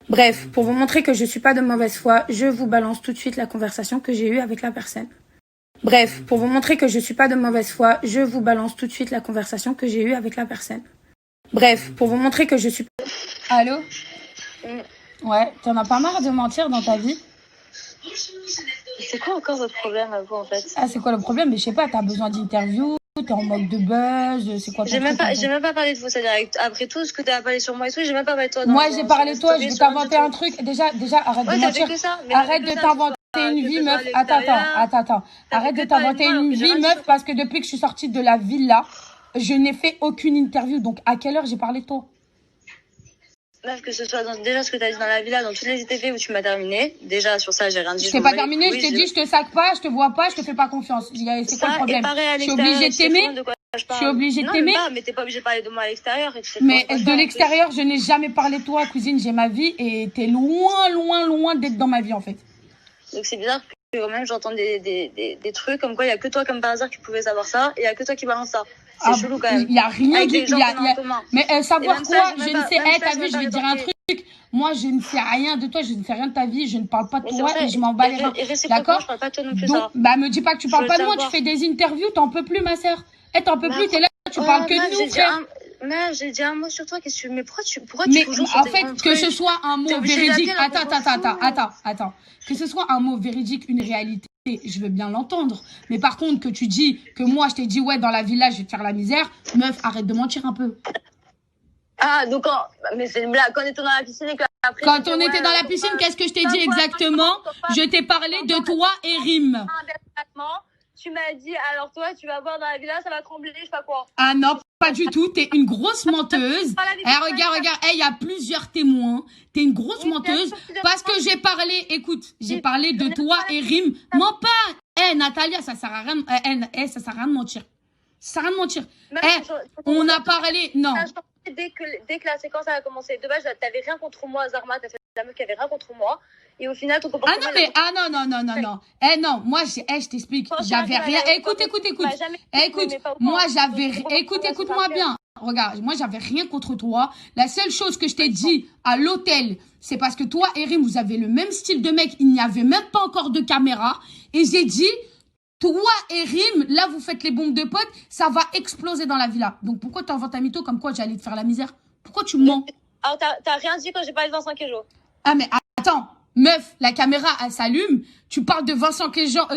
Bref, pour vous montrer que je suis pas de mauvaise foi, je vous balance tout de suite la conversation que j'ai eue avec la personne. Bref, pour vous montrer que je suis pas de mauvaise foi, je vous balance tout de suite la conversation que j'ai eue avec la personne. Bref, pour vous montrer que je suis... Allô? Ouais, t'en as pas marre de mentir dans ta vie? C'est quoi encore votre problème à vous en fait? Ah, c'est quoi le problème? Mais je sais pas, t'as besoin d'interview, t'es en mode de buzz, c'est quoi ton J'ai même truc, pas parlé de vous, c'est-à-dire après tout ce que t'as parlé sur moi et tout, j'ai même pas parlé de toi. Moi, j'ai parlé de toi, je vais t'inventer un truc. Déjà, arrête de mentir. Arrête de t'inventer une vie, meuf. Attends. Arrête de t'inventer une vie, meuf, parce que depuis que je suis sortie de la villa, je n'ai fait aucune interview. Donc, à quelle heure j'ai parlé de toi? Meuf, que ce soit déjà ce que t'as dit dans la villa, dans toutes les ITV où tu m'as terminé. Déjà, sur ça, j'ai rien dit. Je t'ai pas terminé, je t'ai dit, je te sac pas, je te vois pas, je te fais pas confiance. C'est quoi le problème? Je suis obligée de t'aimer? Je suis obligée de t'aimer? Non, mais t'es pas obligée de parler de moi à l'extérieur. Mais de l'extérieur, je n'ai jamais parlé de toi, cousine, j'ai ma vie et t'es loin d'être dans ma vie, en fait. Donc c'est bizarre que quand même j'entends des trucs comme quoi il y a que toi comme par hasard qui pouvais savoir ça et il y a que toi qui balance ça. C'est chelou quand même. Il y a rien du tout. Mais savoir quoi? Je ne sais. T'as vu, je vais te dire un truc. Moi, je ne sais rien de toi, je ne sais rien de ta vie, je ne parle pas de toi et je m'en bats les reins. D'accord? Je parle pas de toi non plus. Donc, me dis pas que tu parles pas de moi, tu fais des interviews, t'en peux plus, ma sœur. T'en peux plus, t'es là, tu parles que de nous, frère. Mais j'ai dit un mot sur toi, qu'est-ce que tu... Mais pourquoi tu mais toujours en fait, que ce soit un mot véridique. Attends. Que ce soit un mot véridique, une réalité, je veux bien l'entendre. Mais par contre, que tu dis que moi, je t'ai dit, ouais, dans la villa, je vais te faire la misère, meuf, arrête de mentir un peu. Ah, donc, mais c'est une blague. Quand on était dans la piscine et que après. Quand on était dans la piscine, qu'est-ce que je t'ai dit exactement? Je t'ai parlé de toi et Rim. Tu m'as dit, alors toi, tu vas voir dans la villa, ça va trembler, je sais pas quoi. Ah non, pas du tout. T'es une grosse menteuse. Regarde. Il y a plusieurs témoins. T'es une grosse menteuse parce que j'ai parlé, écoute, j'ai parlé de toi et Rim. Mens pas. Natalia, ça sert à rien, ça sert à rien de mentir. Ça sert à rien de mentir. On a parlé, non. Dès que la séquence a commencé, de base, t'avais rien contre moi, Zarma, t'as fait la meuf qui avait rien contre moi. Et au final, ton comportement... non. Non, moi, je t'explique. J'avais rien. Écoute. Écoute-moi bien. Regarde, moi, j'avais rien contre toi. La seule chose que je t'ai dit à l'hôtel, c'est parce que toi et Rim, vous avez le même style de mec. Il n'y avait même pas encore de caméra. Et j'ai dit... Toi et Rim, là, vous faites les bombes de potes, ça va exploser dans la villa. Donc, pourquoi tu inventes un mytho comme quoi j'allais te faire la misère? Pourquoi tu mens? Alors, t'as rien dit quand j'ai parlé de Vincent Kejo. Ah, mais attends, meuf, la caméra, elle s'allume. Tu parles de Vincent Kejo,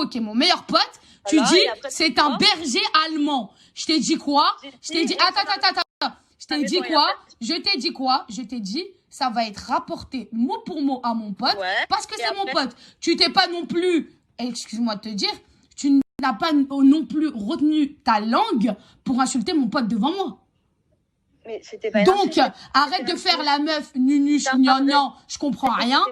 qui est mon meilleur pote. Tu dis, c'est un berger allemand. Je t'ai dit quoi? Je t'ai dit, attends. Je t'ai dit quoi? Je t'ai dit, ça va être rapporté mot pour mot à mon pote, parce que c'est mon pote. Tu t'es pas non plus, excuse-moi de te dire, tu n'as pas non plus retenu ta langue pour insulter mon pote devant moi. Mais c'était pas donc, arrête de faire la meuf nunuche, gnangnan, je comprends rien.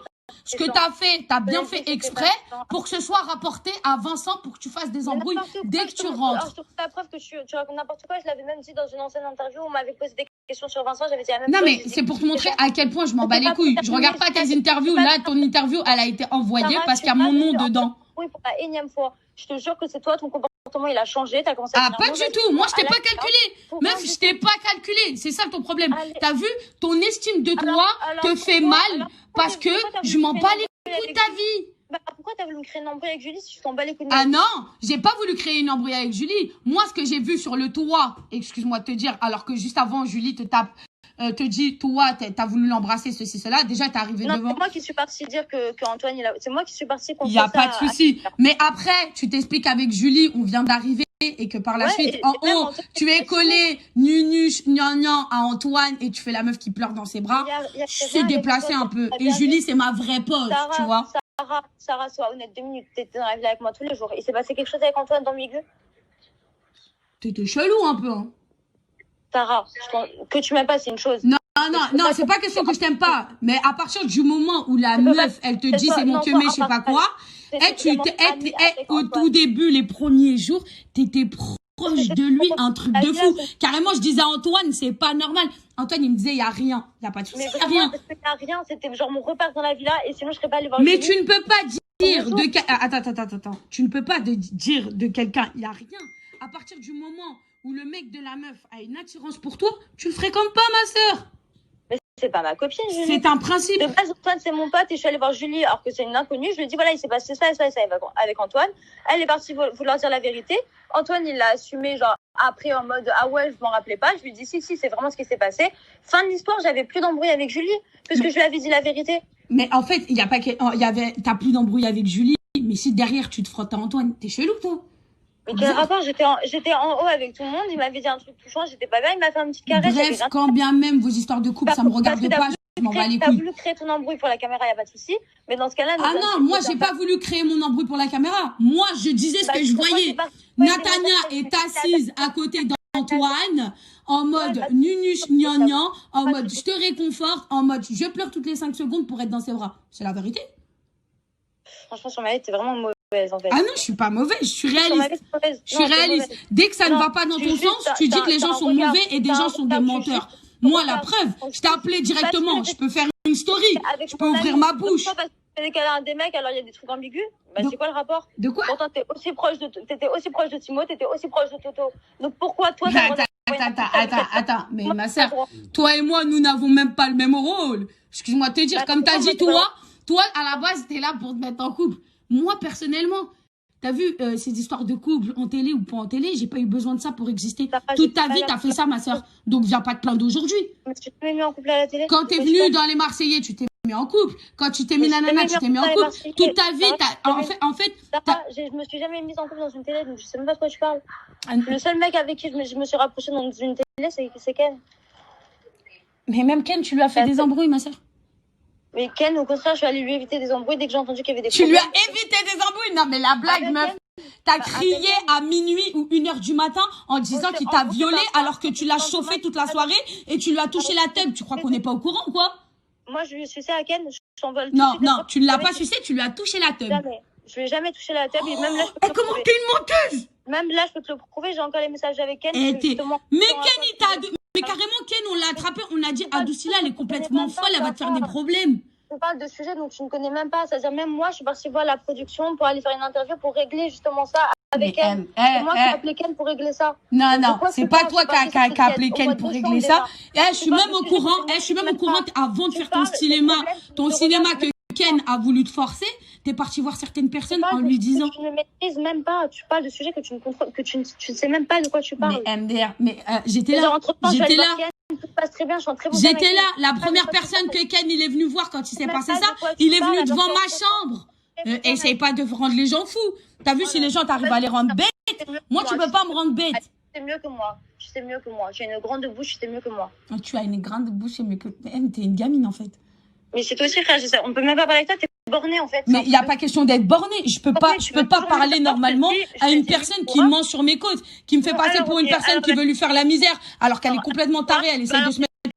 Ce que t'as fait, t'as bien fait exprès pour que ce soit rapporté à Vincent pour que tu fasses des embrouilles dès que tu rentres. Alors, la preuve que tu racontes n'importe quoi, je l'avais même dit dans une ancienne interview où on m'avait posé des questions sur Vincent, j'avais dit la même chose. Non, mais c'est pour te montrer à quel point je m'en bats les couilles. Je regarde pas tes interviews. Là, ton interview, elle a été envoyée parce qu'il y a mon nom dedans. Oui, pour la énième fois. Je te jure que c'est toi, ton comportement, il a changé. T'as commencé à pas du tout. Moi, je t'ai pas calculé. Meuf, je t'ai pas calculé. C'est ça ton problème. T'as vu, ton estime de toi te fait mal parce que je m'en bats les couilles de ta vie. Bah, pourquoi t'as voulu me créer une embrouille avec Julie si tu t'en bats les couilles de Ah non, j'ai pas voulu créer une embrouille avec Julie. Moi, ce que j'ai vu sur le toit, excuse-moi de te dire, alors que juste avant, Julie te tape, te dit, toi, t'as voulu l'embrasser, ceci, cela. Déjà, t'es arrivé devant. C'est moi qui suis partie dire que Antoine, c'est moi qui suis partie contre ça. Il n'y a pas de souci. Mais après, tu t'expliques avec Julie, on vient d'arriver et que par la suite, en haut, tu es collé, nunuche, gnangnan à Antoine et tu fais la meuf qui pleure dans ses bras. Je suis déplacée un peu. Et Julie, c'est ma vraie pote, tu vois. Sarah, sois honnête 2 minutes. T'étais dans la ville avec moi tous les jours. Il s'est passé quelque chose avec Antoine dans le milieu? T'étais chelou un peu, hein. Sarah, que tu m'aimes pas, c'est une chose. Non, c'est pas question que je t'aime pas. Mais à partir du moment où la meuf, elle te dit c'est mon que je sais pas quoi, au tout début, les premiers jours, t'étais proche de lui, un truc de fou. Carrément, je disais à Antoine, c'est pas normal. Antoine, il me disait, il y a rien. Il y a pas de souci, il y a rien. Il y a rien, c'était genre mon repas dans la villa et sinon je serais pas allée voir. Mais tu ne peux pas dire de attends. Tu ne peux pas dire de quelqu'un, il y a rien. À partir du moment où le mec de la meuf a une attirance pour toi, tu le fréquentes pas, ma sœur. Mais c'est pas ma copine, Julie. C'est un principe. De base, Antoine, c'est mon pote et je suis allée voir Julie alors que c'est une inconnue. Je lui ai dit, voilà, il s'est passé ça et ça et ça avec Antoine. Elle est partie vouloir dire la vérité. Antoine, il l'a assumé, genre, après, en mode, ah ouais, je m'en rappelais pas. Je lui ai dit, si, c'est vraiment ce qui s'est passé. Fin de l'histoire, j'avais plus d'embrouille avec Julie, puisque je lui avais dit la vérité. Mais en fait, t'as plus d'embrouille avec Julie, mais si derrière tu te frottes à Antoine, t'es chelou, toi. Mais quel rapport? J'étais en haut avec tout le monde, il m'avait dit un truc touchant, j'étais pas bien, il m'a fait une petite caresse. Bref, quand bien même vos histoires de couple, ça me regarde pas, je m'en bats les couilles. T'as voulu créer ton embrouille pour la caméra, y a pas de souci, mais dans ce cas-là... Ah non, moi j'ai pas voulu créer mon embrouille pour la caméra. Moi, je disais ce que je voyais. Natania est assise à côté d'Antoine, en mode nunus gnangnan, en mode je te réconforte, en mode je pleure toutes les 5 secondes pour être dans ses bras. C'est la vérité. Franchement, sur ma vie, t'es vraiment mauvaise, en fait. Ah non, je suis pas mauvaise, je suis réaliste. Je suis réaliste. Dès que ça ne va pas dans ton sens, tu dis que les gens sont mauvais et des gens sont des menteurs. Moi, la preuve, je t'ai appelé directement. Je peux faire une story. Je peux ouvrir ma bouche. Parce que t'es qu'elle a des mecs, alors il y a des trucs ambigus. Bah, c'est quoi le rapport? De quoi? Pourtant, t'étais aussi proche de Timo, t'étais aussi proche de Toto. Donc pourquoi toi, Attends, mais ma sœur, toi et moi, nous n'avons même pas le même rôle. Excuse-moi de te dire, comme t'as dit, toi, à la base, t'es là pour te mettre en couple. Moi, personnellement, t'as vu ces histoires de couple en télé ou pas en télé, j'ai pas eu besoin de ça pour exister. Toute ta vie, t'as fait ça, ma sœur. Donc, viens pas te plaindre d'aujourd'hui. Mais tu t'es mis en couple à la télé? Quand t'es venue dans les Marseillais, tu t'es mis en couple. Quand tu t'es mis nanana, tu t'es mis en couple. Toute ta vie, en fait, je me suis jamais mise en couple dans une télé, donc je sais même pas de quoi tu parles. Le seul mec avec qui je me suis rapprochée dans une télé, c'est Ken. Mais même Ken, tu lui as fait des embrouilles, ma sœur. Mais Ken, au contraire, je suis allée lui éviter des embrouilles dès que j'ai entendu qu'il y avait des problèmes. Tu lui as évité des embrouilles? Non, mais la blague, meuf. T'as crié à minuit ou 1h du matin en disant qu'il t'a violé alors que tu l'as chauffé toute la soirée et tu lui as touché la tête. Tu crois qu'on n'est pas au courant, quoi? Moi, je lui ai sucé à Ken, je t'envole. Non, tu ne l'as pas sucé, tu lui as touché la tête. Jamais. Je lui ai jamais touché la tête. Même là, je peux te le comment t'es une menteuse? Même là, je peux te le prouver. J'ai encore les messages avec Ken. Mais Ken, il t'a... Mais carrément, Ken, on l'a attrapé. On a dit, Adoucila, elle est complètement folle, elle va te faire des problèmes. On parle de sujets dont tu ne connais même pas. C'est-à-dire, même moi, je suis partie voir la production pour aller faire une interview pour régler justement ça avec Ken. C'est moi qui ai appelé Ken pour régler ça. Non, c'est pas toi qui as appelé Ken pour régler ça. Je suis même au courant, avant de faire ton cinéma que Ken a voulu te forcer, t'es parti voir certaines personnes en lui disant... Tu ne maîtrises même pas. Tu parles de sujets que tu ne contrôles, que tu ne sais même pas de quoi tu parles. Mais MDR, j'étais là. Tout se passe très bien, je suis en très bon J'étais là, la première personne que Ken il est venu voir quand il s'est passé ça, il est venu devant ma chambre. Essaye pas de rendre les gens fous. T'as vu, si les gens t'arrivent à les rendre bêtes, moi tu peux pas me rendre bête. Tu sais mieux que moi, tu as une grande bouche, tu sais mieux que moi. Tu as une grande bouche, c'est mieux que... T'es une gamine en fait. Mais c'est toi aussi frère, on peut même pas parler avec toi, t'es borné en fait. Mais il n'y a pas question d'être borné. Je peux pas parler normalement à une personne qui ment sur mes causes, qui me fait passer pour une personne qui veut lui faire la misère, alors qu'elle est complètement tarée, elle essaie de se mettre